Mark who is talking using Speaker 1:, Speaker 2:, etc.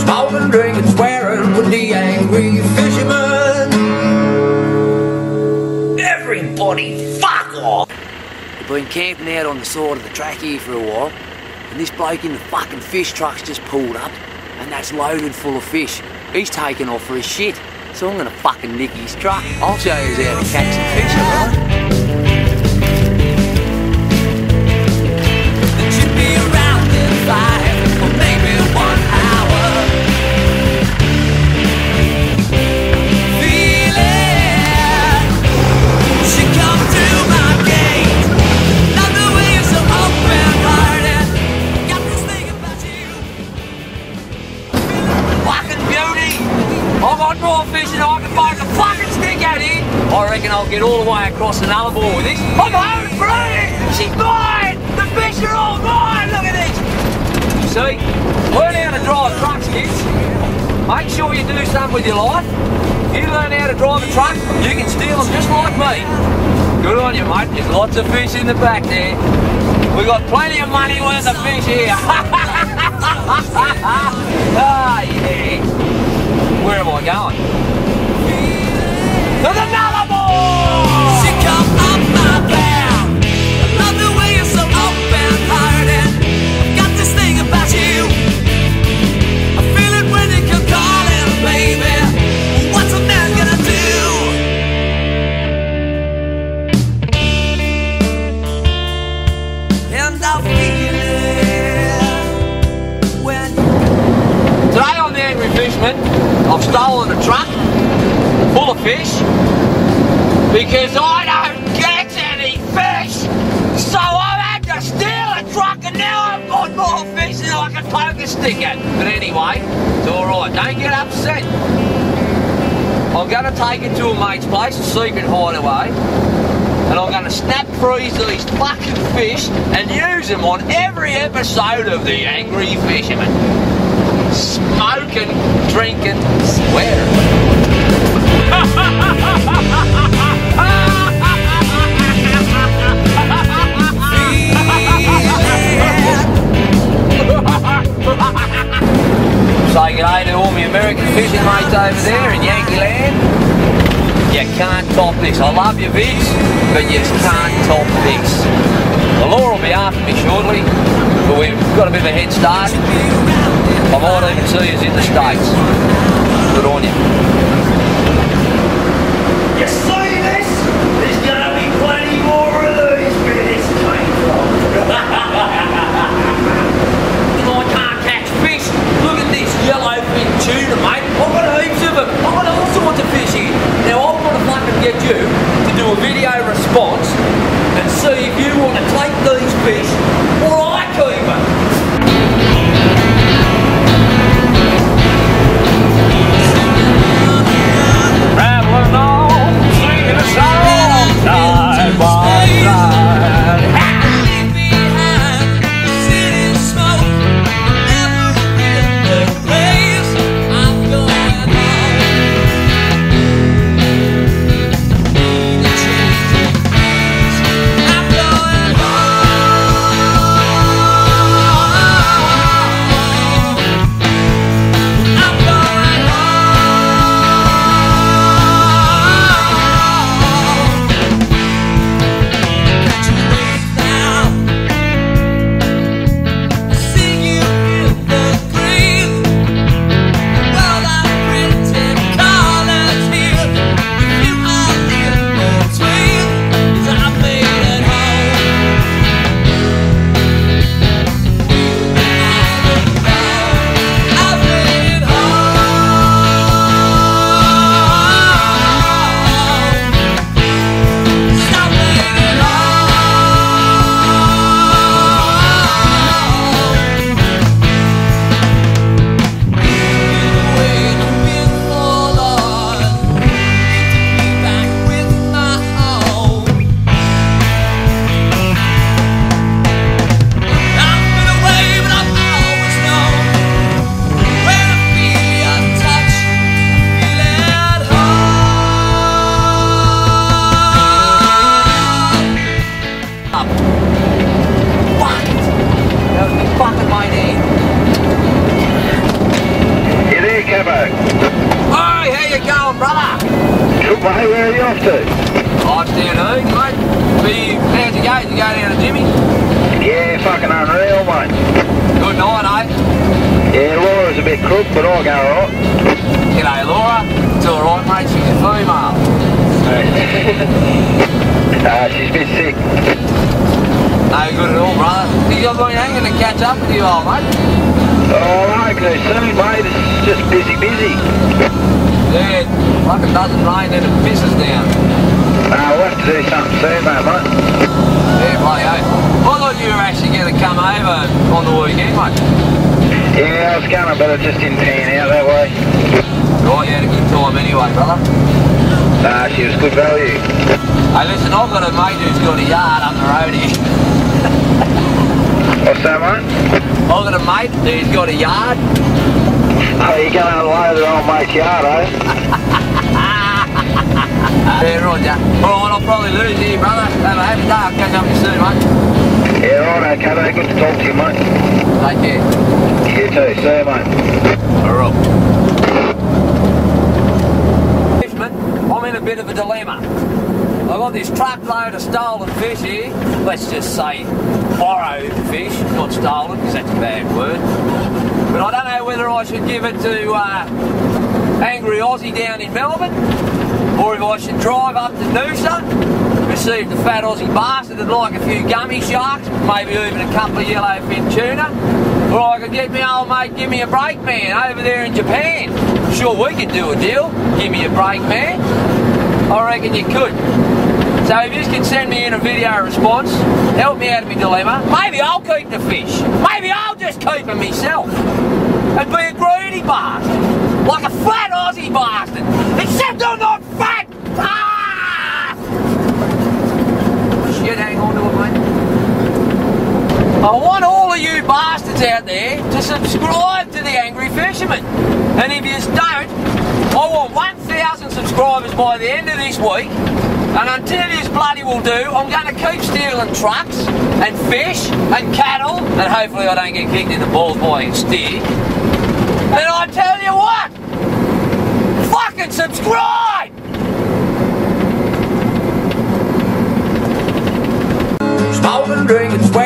Speaker 1: Smoking, drinking, swearing with the angry fisherman. Everybody fuck off!
Speaker 2: We've been camping out on the side of the track here for a while, and this bloke in the fucking fish truck's just pulled up, and that's loaded full of fish. He's taken off for his shit, so I'm gonna fucking nick his truck. I'll show you how to catch some fish, alright? I reckon I'll get all the way across the Nullarbor with this. I'm home free! She's mine! The fish are all mine! Look at this! See? Learn how to drive trucks, kids. Make sure you do something with your life. You learn how to drive a truck, you can steal them just like me. Good on you, mate. There's lots of fish in the back there. We've got plenty of money worth of fish here. Ah, yeah. Where am I going? To the Nullarbor! She come up my back. I love the way you're so open-hearted. I've got this thing about you. I feel it when you come calling, baby. What's a man gonna do? And I feel it when... Today I'm the Angry Fisherman. I've stolen a truck full of fish because I don't get any fish, so I've had to steal a truck and now I've got more fish than I can poke a stick at. But anyway, it's alright, don't get upset. I'm going to take it to a mate's place, a secret hideaway, and I'm going to snap freeze these fucking fish and use them on every episode of The Angry Fisherman. Smoking, drinking, swearing. Say g'day to all my American fishing mates over there in Yankee Land. You can't top this. I love your vids, but you can't top this. The law will be after me shortly, but we've got a bit of a head start. I might even see us in the States. Good on you. You see this? There's gonna be plenty more of these where this came from. I can't catch fish. Look at this yellowfin tuna, mate. I've got heaps of them. I've got all sorts of fish here. Now I want to fucking get you to do a video response and see if you want to take these fish or I keep them. Traveling on, singing a song.
Speaker 3: Good, mate. Where are you off to?
Speaker 2: Life's down Egan, mate. How's it going? You go down to Jimmy?
Speaker 3: Yeah, fucking unreal, mate.
Speaker 2: Good night, eh?
Speaker 3: Yeah, Laura's a bit crook, but I'll go alright.
Speaker 2: G'day, Laura. It's alright, mate. She's a female.
Speaker 3: She's a bit sick.
Speaker 2: No good at all, brother. You got been hanging to catch up with you, old mate?
Speaker 3: Oh, I hope so soon, mate. It's just busy.
Speaker 2: Yeah, like it doesn't rain, then it pisses down.
Speaker 3: We'll have to do something soon, mate.
Speaker 2: Yeah, bloody hell. I thought you were actually going to come over on the weekend, mate.
Speaker 3: Yeah, I was gonna, but it just didn't pan out that way.
Speaker 2: Right, you had a good time anyway, brother.
Speaker 3: She was good value.
Speaker 2: Hey, listen, I've got a mate who's got a yard up the road here.
Speaker 3: What's that, mate?
Speaker 2: I've got a mate who's got a yard.
Speaker 3: Oh, you're going out of the old mate's yard, eh?
Speaker 2: Yeah, right, yeah. Alright, I'll probably lose you, brother. Have a happy day. I'll catch up with you soon, mate.
Speaker 3: Yeah, right, okay, good to talk to you, mate.
Speaker 2: Take care.
Speaker 3: You too, see you, mate.
Speaker 2: Alright. I'm in a bit of a dilemma. I've got this truckload of stolen fish here. Let's just say borrowed fish, not stolen, because that's a bad word. But I don't know whether I should give it to Angry Aussie down in Melbourne, or if I should drive up to Noosa, receive the fat Aussie bastard and like a few gummy sharks, maybe even a couple of yellowfin tuna, or I could get my old mate Give Me a Break Man over there in Japan. Sure, we could do a deal. Give me a break, man. I reckon you could. So if you can send me in a video response, help me out of my dilemma, maybe I'll keep the fish. Maybe I'll just keep them myself. And be a greedy bastard. Like a fat Aussie bastard. Except I'm not fat! Ah! Shit, hang on to it, mate. I want all of you bastards out there to subscribe to The Angry Fisherman. And if you don't, I want 1,000 subscribers by the end of this week. And until you bloody will do, I'm going to keep stealing trucks and fish and cattle, and hopefully I don't get kicked in the balls by a steer. And I tell you what, fucking subscribe!
Speaker 1: Smoking, drinking, swearing.